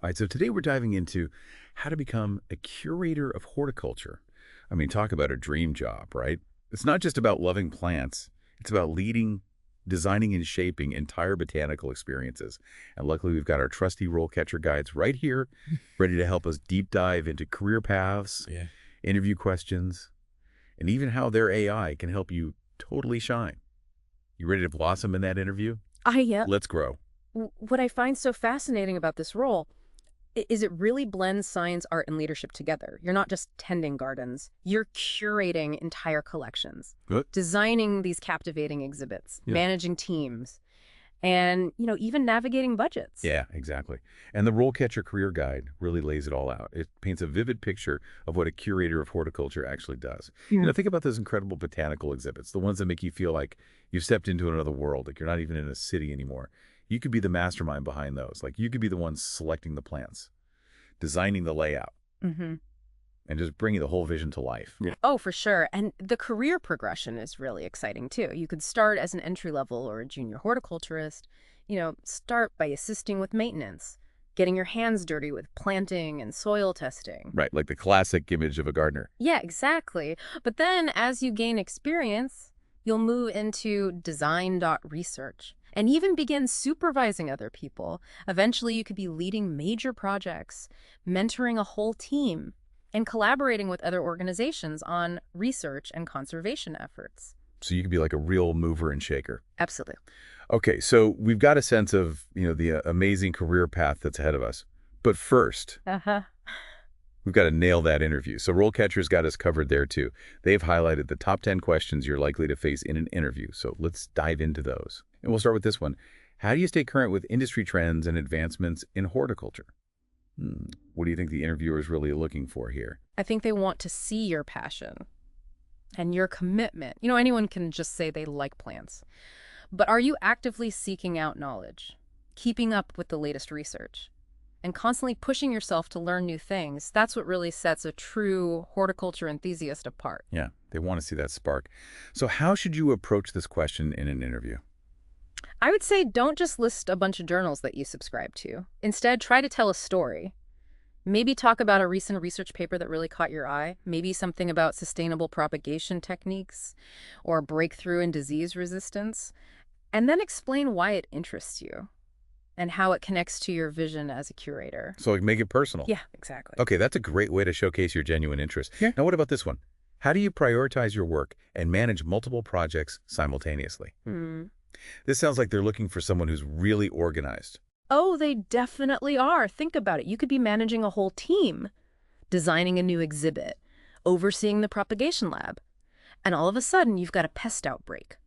All right, so today we're diving into how to become a curator of horticulture. I mean, talk about a dream job, right? It's not just about loving plants. It's about leading, designing, and shaping entire botanical experiences. And luckily, we've got our trusty RoleCatcher guides right here, ready to help us deep dive into career paths, Yeah. interview questions, and even how their AI can help you totally shine. You ready to blossom in that interview? I Let's grow. What I find so fascinating about this role is it really blends science, art, and leadership together. You're not just tending gardens, you're curating entire collections, Good. designing these captivating exhibits, Yeah. managing teams, and, even navigating budgets. Yeah, exactly. And the RoleCatcher Career Guide really lays it all out. It paints a vivid picture of what a curator of horticulture actually does. Yeah. Think about those incredible botanical exhibits, the ones that make you feel like you've stepped into another world, like you're not even in a city anymore. You could be the mastermind behind those. Like you could be the one selecting the plants, designing the layout, Mm-hmm. and just bringing the whole vision to life. Yeah. Oh, for sure. And the career progression is really exciting, too. You could start as an entry-level or a junior horticulturist, start by assisting with maintenance, getting your hands dirty with planting and soil testing. Right, like the classic image of a gardener. Yeah, exactly. But then as you gain experience, you'll move into design.research and even begin supervising other people. Eventually, you could be leading major projects, mentoring a whole team, and collaborating with other organizations on research and conservation efforts. So you could be like a real mover and shaker. Absolutely. Okay, so we've got a sense of, the amazing career path that's ahead of us. But first, Uh-huh. we've got to nail that interview. So RoleCatcher's got us covered there too. They've highlighted the top 10 questions you're likely to face in an interview. So let's dive into those. And we'll start with this one. How do you stay current with industry trends and advancements in horticulture? What do you think the interviewer is really looking for here? I think they want to see your passion and your commitment. Anyone can just say they like plants. But are you actively seeking out knowledge, keeping up with the latest research, and constantly pushing yourself to learn new things? That's what really sets a true horticulture enthusiast apart. Yeah, they want to see that spark. So how should you approach this question in an interview? I would say don't just list a bunch of journals that you subscribe to. Instead, try to tell a story. Maybe talk about a recent research paper that really caught your eye. Maybe something about sustainable propagation techniques or breakthrough in disease resistance. And then explain why it interests you and how it connects to your vision as a curator. So like make it personal. Yeah, exactly. Okay, that's a great way to showcase your genuine interest. Yeah. Now what about this one? How do you prioritize your work and manage multiple projects simultaneously? This sounds like they're looking for someone who's really organized. Oh, they definitely are. Think about it. You could be managing a whole team, designing a new exhibit, overseeing the propagation lab, and all of a sudden you've got a pest outbreak.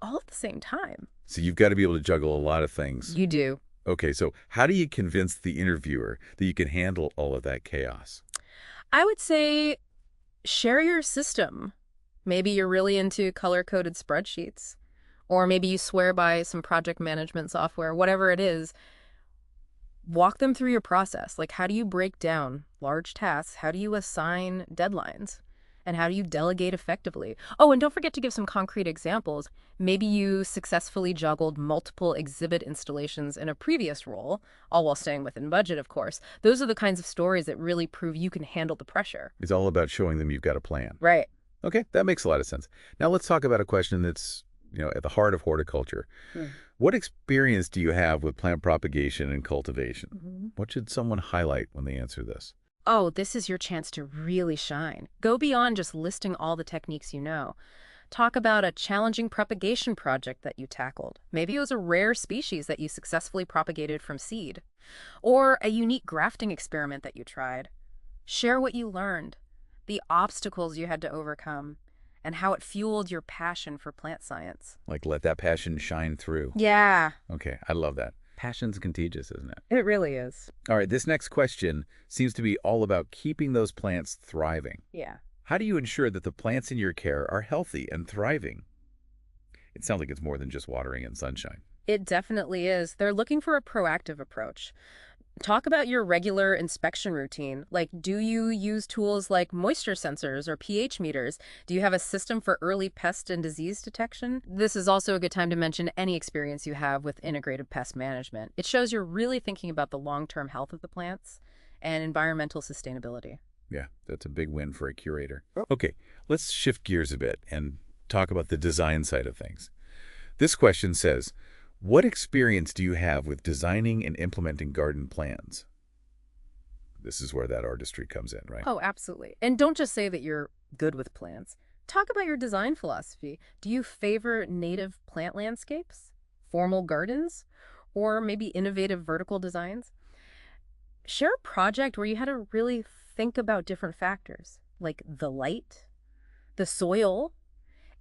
All at the same time. So you've got to be able to juggle a lot of things. You do. Okay, so how do you convince the interviewer that you can handle all of that chaos? I would say share your system. Maybe you're really into color-coded spreadsheets. Or maybe you swear by some project management software, whatever it is. Walk them through your process. Like, how do you break down large tasks? How do you assign deadlines? And how do you delegate effectively? Oh, and don't forget to give some concrete examples. Maybe you successfully juggled multiple exhibit installations in a previous role, all while staying within budget, of course. Those are the kinds of stories that really prove you can handle the pressure. It's all about showing them you've got a plan. Right. Okay, that makes a lot of sense. Now let's talk about a question that's at the heart of horticulture. What experience do you have with plant propagation and cultivation? What should someone highlight when they answer this? Oh, this is your chance to really shine. Go beyond just listing all the techniques you know. Talk about a challenging propagation project that you tackled. Maybe it was a rare species that you successfully propagated from seed. Or a unique grafting experiment that you tried. Share what you learned, the obstacles you had to overcome, and how it fueled your passion for plant science. Like let that passion shine through. Yeah. Okay, I love that. Passion's contagious, isn't it? It really is. All right, this next question seems to be all about keeping those plants thriving. Yeah. How do you ensure that the plants in your care are healthy and thriving? It sounds like it's more than just watering and sunshine. It definitely is. They're looking for a proactive approach. Talk about your regular inspection routine. Like, do you use tools like moisture sensors or pH meters? Do you have a system for early pest and disease detection? This is also a good time to mention any experience you have with integrated pest management. It shows you're really thinking about the long-term health of the plants and environmental sustainability. Yeah, that's a big win for a curator. Okay, let's shift gears a bit and talk about the design side of things. This question says, what experience do you have with designing and implementing garden plans? This is where that artistry comes in, right? Oh, absolutely. And don't just say that you're good with plants. Talk about your design philosophy. Do you favor native plant landscapes, formal gardens, or maybe innovative vertical designs? Share a project where you had to really think about different factors, like the light, the soil,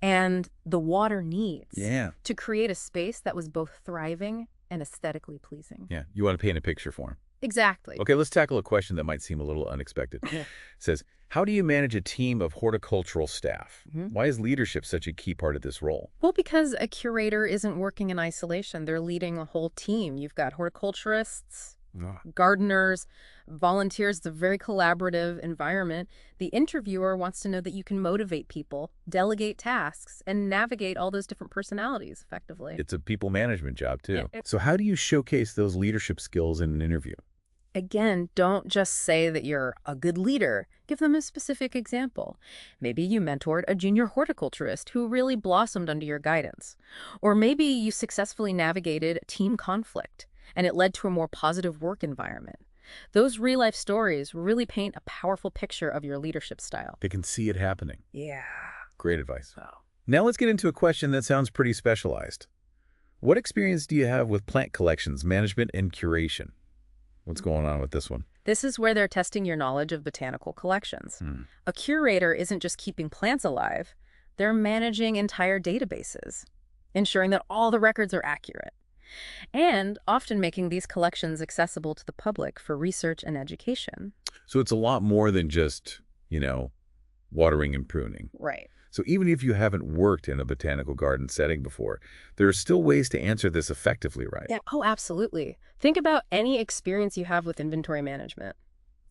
and the water needs to create a space that was both thriving and aesthetically pleasing. Yeah, you want to paint a picture for him. Exactly. Okay, let's tackle a question that might seem a little unexpected. It says, how do you manage a team of horticultural staff? Why is leadership such a key part of this role? Well, because a curator isn't working in isolation. They're leading a whole team. You've got horticulturists, gardeners, volunteers. It's a very collaborative environment. The interviewer wants to know that you can motivate people, delegate tasks, and navigate all those different personalities effectively. It's a people management job, too. Yeah. So how do you showcase those leadership skills in an interview? Again, don't just say that you're a good leader. Give them a specific example. Maybe you mentored a junior horticulturist who really blossomed under your guidance. Or maybe you successfully navigated team conflict, and it led to a more positive work environment. Those real-life stories really paint a powerful picture of your leadership style. They can see it happening. Yeah. Great advice. Wow. Now let's get into a question that sounds pretty specialized. What experience do you have with plant collections, management, and curation? What's going on with this one? This is where they're testing your knowledge of botanical collections. A curator isn't just keeping plants alive. They're managing entire databases, ensuring that all the records are accurate, and often making these collections accessible to the public for research and education. So it's a lot more than just, watering and pruning. Right. So even if you haven't worked in a botanical garden setting before, there are still ways to answer this effectively, right? Yeah. Oh, absolutely. Think about any experience you have with inventory management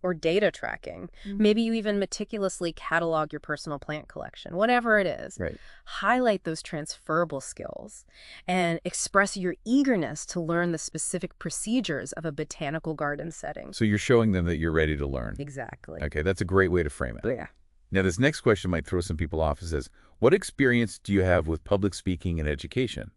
or data tracking. Maybe you even meticulously catalog your personal plant collection, whatever it is. Right. Highlight those transferable skills and express your eagerness to learn the specific procedures of a botanical garden setting. So you're showing them that you're ready to learn. Exactly. Okay, that's a great way to frame it. Yeah. Now, this next question might throw some people off. It says, what experience do you have with public speaking and education?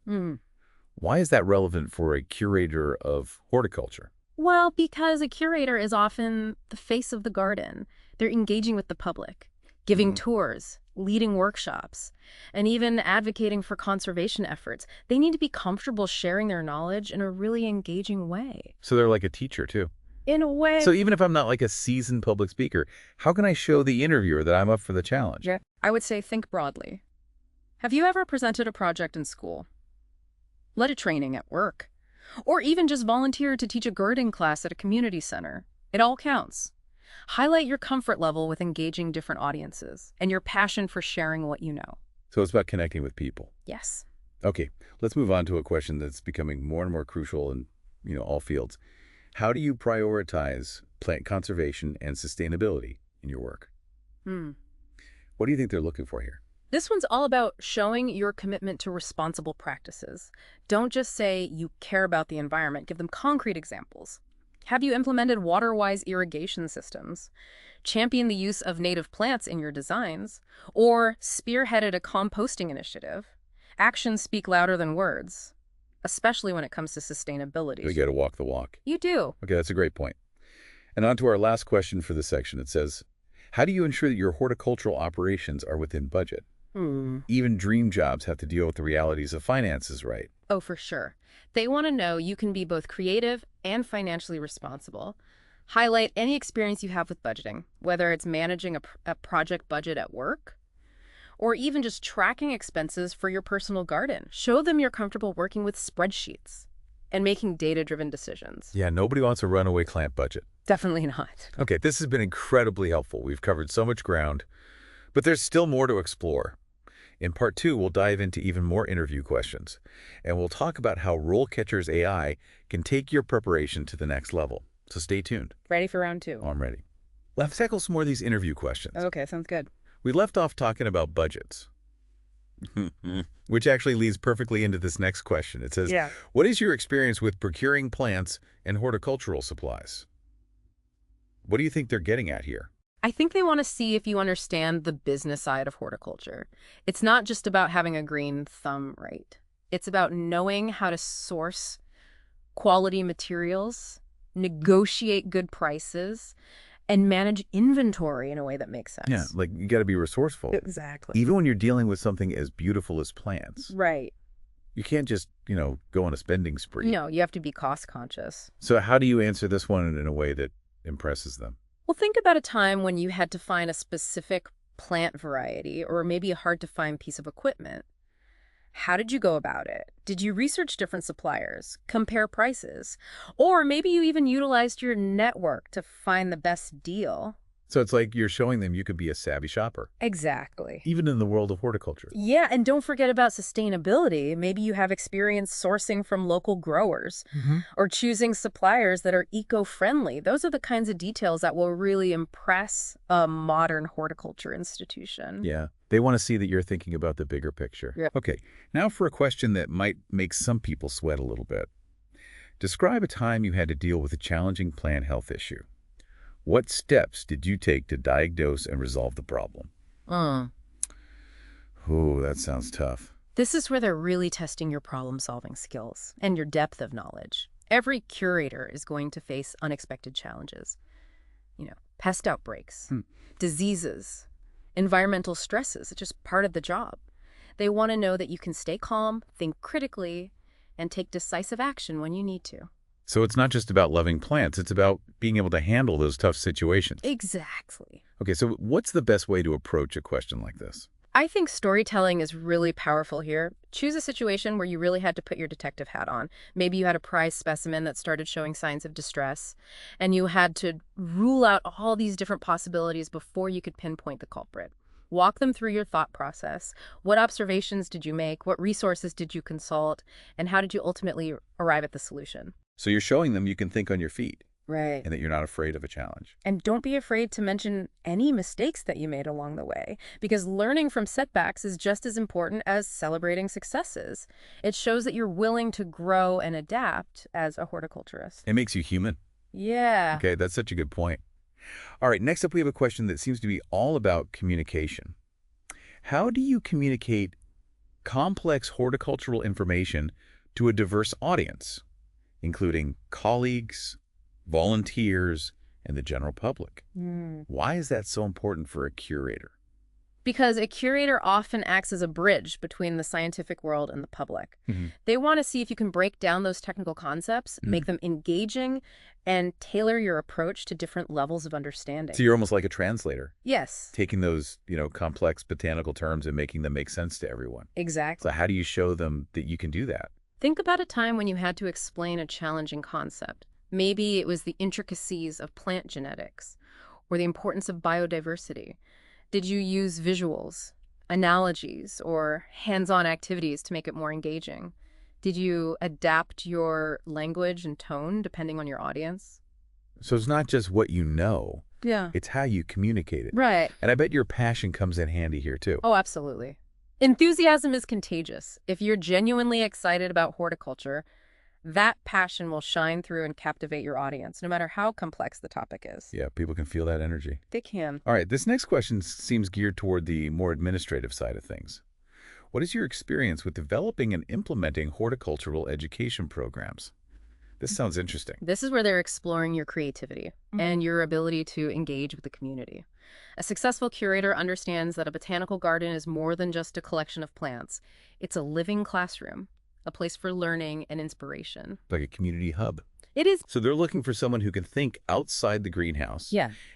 Why is that relevant for a curator of horticulture? Well, because a curator is often the face of the garden. They're engaging with the public, giving tours, leading workshops, and even advocating for conservation efforts. They need to be comfortable sharing their knowledge in a really engaging way. So they're like a teacher, too. In a way. So even if I'm not like a seasoned public speaker, how can I show the interviewer that I'm up for the challenge? Yeah. I would say think broadly. Have you ever presented a project in school? Led a training at work? Or even just volunteered to teach a gardening class at a community center? It all counts. Highlight your comfort level with engaging different audiences and your passion for sharing what you know. So it's about connecting with people. Yes. Okay, let's move on to a question that's becoming more and more crucial in, all fields. How do you prioritize plant conservation and sustainability in your work? What do you think they're looking for here? This one's all about showing your commitment to responsible practices. Don't just say you care about the environment. Give them concrete examples. Have you implemented water-wise irrigation systems? Champion the use of native plants in your designs? Or spearheaded a composting initiative? Actions speak louder than words, especially when it comes to sustainability. We got to walk the walk. You do. Okay, that's a great point. And on to our last question for this section. It says, how do you ensure that your horticultural operations are within budget? Even dream jobs have to deal with the realities of finances, right? Oh, for sure. They want to know you can be both creative and financially responsible. Highlight any experience you have with budgeting, whether it's managing a project budget at work or even just tracking expenses for your personal garden. Show them you're comfortable working with spreadsheets and making data-driven decisions. Yeah, nobody wants a runaway plant budget. Definitely not. Okay, this has been incredibly helpful. We've covered so much ground, but there's still more to explore. In part 2, we'll dive into even more interview questions, and we'll talk about how RoleCatcher's AI can take your preparation to the next level. So stay tuned. Ready for round 2? Oh, I'm ready. Let's tackle some more of these interview questions. Okay, sounds good. We left off talking about budgets, which actually leads perfectly into this next question. It says, what is your experience with procuring plants and horticultural supplies? What do you think they're getting at here? I think they want to see if you understand the business side of horticulture. It's not just about having a green thumb, right? It's about knowing how to source quality materials, negotiate good prices, and manage inventory in a way that makes sense. Yeah, like you got to be resourceful. Exactly. Even when you're dealing with something as beautiful as plants. Right. You can't just, go on a spending spree. No, you have to be cost conscious. So how do you answer this one in a way that impresses them? Well, think about a time when you had to find a specific plant variety or maybe a hard-to-find piece of equipment. How did you go about it? Did you research different suppliers, compare prices, or maybe you even utilized your network to find the best deal? So it's like you're showing them you could be a savvy shopper, Exactly. even in the world of horticulture. Yeah, and don't forget about sustainability. Maybe you have experience sourcing from local growers or choosing suppliers that are eco-friendly. Those are the kinds of details that will really impress a modern horticulture institution. Yeah, they want to see that you're thinking about the bigger picture. Yep. Okay, now for a question that might make some people sweat a little bit. Describe a time you had to deal with a challenging plant health issue. What steps did you take to diagnose and resolve the problem? Oh, that sounds tough. This is where they're really testing your problem-solving skills and your depth of knowledge. Every curator is going to face unexpected challenges. Pest outbreaks, diseases, environmental stresses. It's just part of the job. They want to know that you can stay calm, think critically, and take decisive action when you need to. So it's not just about loving plants, it's about being able to handle those tough situations. Exactly. Okay, so what's the best way to approach a question like this? I think storytelling is really powerful here. Choose a situation where you really had to put your detective hat on. Maybe you had a prize specimen that started showing signs of distress, and you had to rule out all these different possibilities before you could pinpoint the culprit. Walk them through your thought process. What observations did you make? What resources did you consult? And how did you ultimately arrive at the solution? So you're showing them you can think on your feet. Right. And that you're not afraid of a challenge. And don't be afraid to mention any mistakes that you made along the way, because learning from setbacks is just as important as celebrating successes. It shows that you're willing to grow and adapt as a horticulturist. It makes you human. Yeah. Okay, that's such a good point. All right, next up we have a question that seems to be all about communication. How do you communicate complex horticultural information to a diverse audience, including colleagues, volunteers, and the general public? Why is that so important for a curator? Because a curator often acts as a bridge between the scientific world and the public. They want to see if you can break down those technical concepts, make them engaging, and tailor your approach to different levels of understanding. So you're almost like a translator. Yes. Taking those, complex botanical terms and making them make sense to everyone. Exactly. So how do you show them that you can do that? Think about a time when you had to explain a challenging concept. Maybe it was the intricacies of plant genetics or the importance of biodiversity. Did you use visuals, analogies, or hands-on activities to make it more engaging? Did you adapt your language and tone depending on your audience? So it's not just what you know. Yeah. It's how you communicate it. Right. And I bet your passion comes in handy here too. Oh, absolutely. Enthusiasm is contagious. If you're genuinely excited about horticulture, that passion will shine through and captivate your audience, no matter how complex the topic is. Yeah, people can feel that energy. They can. All right, this next question seems geared toward the more administrative side of things. What is your experience with developing and implementing horticultural education programs? This sounds interesting. This is where they're exploring your creativity and your ability to engage with the community. A successful curator understands that a botanical garden is more than just a collection of plants. It's a living classroom, a place for learning and inspiration. Like a community hub. It is. So they're looking for someone who can think outside the greenhouse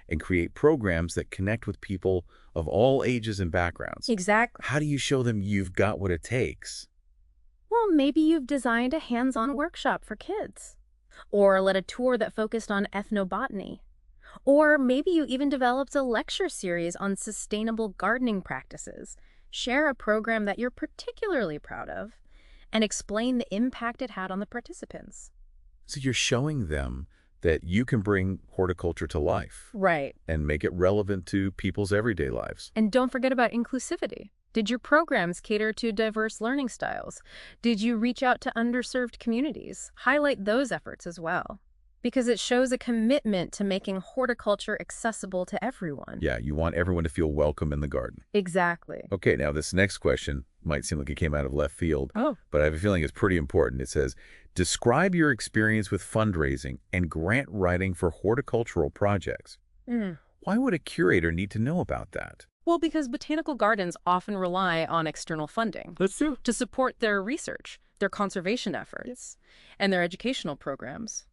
and create programs that connect with people of all ages and backgrounds. Exactly. How do you show them you've got what it takes? Well, maybe you've designed a hands-on workshop for kids, or led a tour that focused on ethnobotany, or maybe you even developed a lecture series on sustainable gardening practices. Share a program that you're particularly proud of and explain the impact it had on the participants. So you're showing them that you can bring horticulture to life Right. and make it relevant to people's everyday lives. And don't forget about inclusivity. Did your programs cater to diverse learning styles? Did you reach out to underserved communities? Highlight those efforts as well, because it shows a commitment to making horticulture accessible to everyone. Yeah, you want everyone to feel welcome in the garden. Exactly. Okay, now this next question might seem like it came out of left field, Oh. but I have a feeling it's pretty important. It says, describe your experience with fundraising and grant writing for horticultural projects. Why would a curator need to know about that? Well, because botanical gardens often rely on external funding. That's true. To support their research, their conservation efforts, and their educational programs.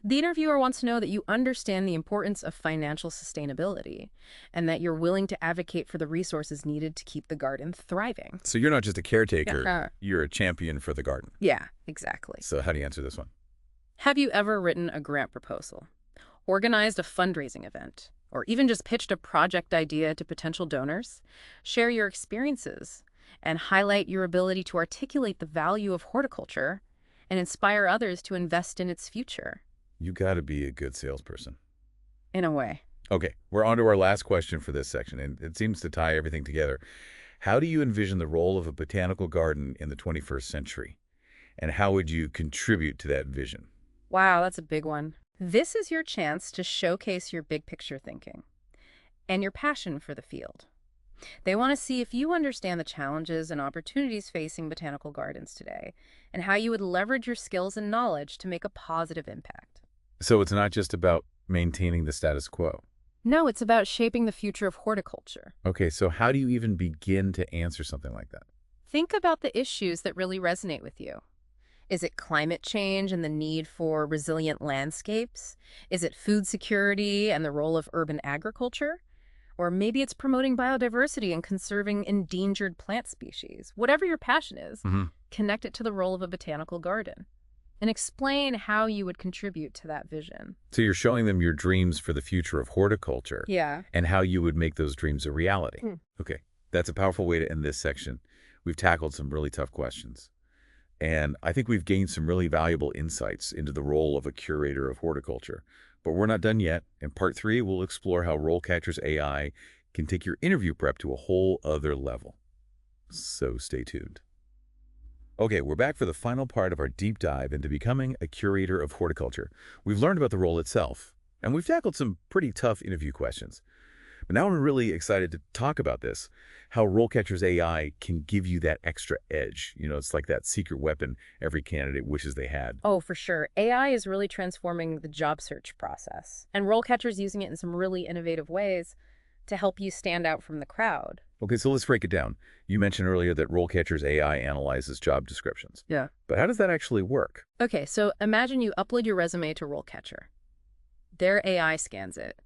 The interviewer wants to know that you understand the importance of financial sustainability and that you're willing to advocate for the resources needed to keep the garden thriving. So you're not just a caretaker, Yeah. you're a champion for the garden. Yeah, exactly. So how do you answer this one? Have you ever written a grant proposal, organized a fundraising event, or even just pitched a project idea to potential donors? Share your experiences and highlight your ability to articulate the value of horticulture and inspire others to invest in its future. You got to be a good salesperson. In a way. Okay, we're on to our last question for this section, and it seems to tie everything together. How do you envision the role of a botanical garden in the 21st century? And how would you contribute to that vision? Wow, that's a big one. This is your chance to showcase your big picture thinking and your passion for the field. They want to see if you understand the challenges and opportunities facing botanical gardens today and how you would leverage your skills and knowledge to make a positive impact. So it's not just about maintaining the status quo. No, it's about shaping the future of horticulture. Okay, so how do you even begin to answer something like that? Think about the issues that really resonate with you. Is it climate change and the need for resilient landscapes? Is it food security and the role of urban agriculture? Or maybe it's promoting biodiversity and conserving endangered plant species. Whatever your passion is, connect it to the role of a botanical garden and explain how you would contribute to that vision. So you're showing them your dreams for the future of horticulture. Yeah. And how you would make those dreams a reality. Okay, that's a powerful way to end this section. We've tackled some really tough questions. And I think we've gained some really valuable insights into the role of a curator of horticulture. But we're not done yet. In part 3, we'll explore how RoleCatcher's AI can take your interview prep to a whole other level. So stay tuned. Okay, we're back for the final part of our deep dive into becoming a curator of horticulture. We've learned about the role itself, and we've tackled some pretty tough interview questions. But now I'm really excited to talk about this, how RoleCatcher's AI can give you that extra edge. You know, it's like that secret weapon every candidate wishes they had. Oh, for sure. AI is really transforming the job search process. And RoleCatcher's using it in some really innovative ways to help you stand out from the crowd. Okay, so let's break it down. You mentioned earlier that RoleCatcher's AI analyzes job descriptions. Yeah. But how does that actually work? Okay, so imagine you upload your resume to RoleCatcher. Their AI scans it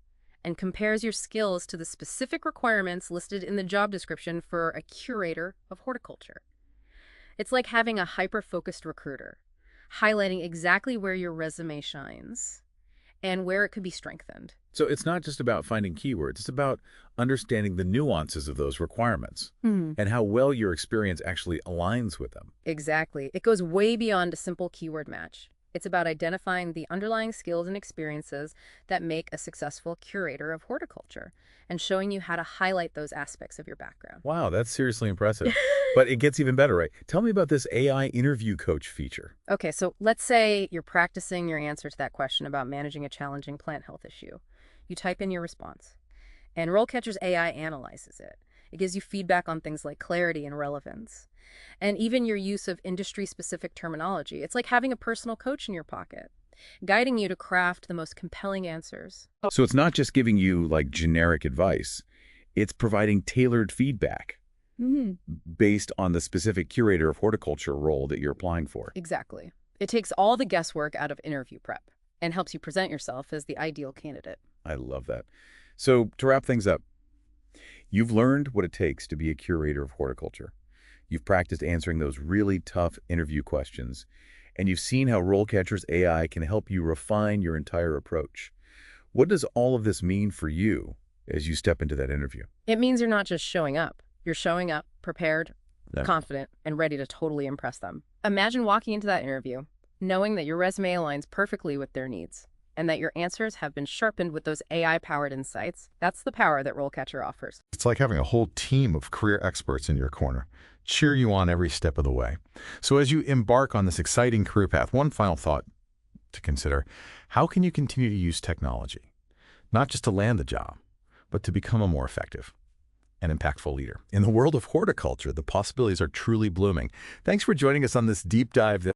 and compares your skills to the specific requirements listed in the job description for a curator of horticulture. It's like having a hyper-focused recruiter, highlighting exactly where your resume shines and where it could be strengthened. So it's not just about finding keywords, it's about understanding the nuances of those requirements and how well your experience actually aligns with them. Exactly. It goes way beyond a simple keyword match. It's about identifying the underlying skills and experiences that make a successful curator of horticulture and showing you how to highlight those aspects of your background. Wow, that's seriously impressive. But it gets even better, right? Tell me about this AI interview coach feature. Okay, so let's say you're practicing your answer to that question about managing a challenging plant health issue. You type in your response, and RoleCatcher's AI analyzes it. It gives you feedback on things like clarity and relevance, and even your use of industry-specific terminology. It's like having a personal coach in your pocket, guiding you to craft the most compelling answers. So it's not just giving you like generic advice, it's providing tailored feedback based on the specific curator of horticulture role that you're applying for. Exactly. It takes all the guesswork out of interview prep and helps you present yourself as the ideal candidate. I love that. So to wrap things up, you've learned what it takes to be a curator of horticulture. You've practiced answering those really tough interview questions, and you've seen how RoleCatcher's AI can help you refine your entire approach. What does all of this mean for you as you step into that interview? It means you're not just showing up. You're showing up, prepared, Yeah. confident, and ready to totally impress them. Imagine walking into that interview, knowing that your resume aligns perfectly with their needs, and that your answers have been sharpened with those AI-powered insights. That's the power that RoleCatcher offers. It's like having a whole team of career experts in your corner, cheer you on every step of the way. So as you embark on this exciting career path, one final thought to consider: how can you continue to use technology, not just to land the job, but to become a more effective and impactful leader? In the world of horticulture, the possibilities are truly blooming. Thanks for joining us on this deep dive.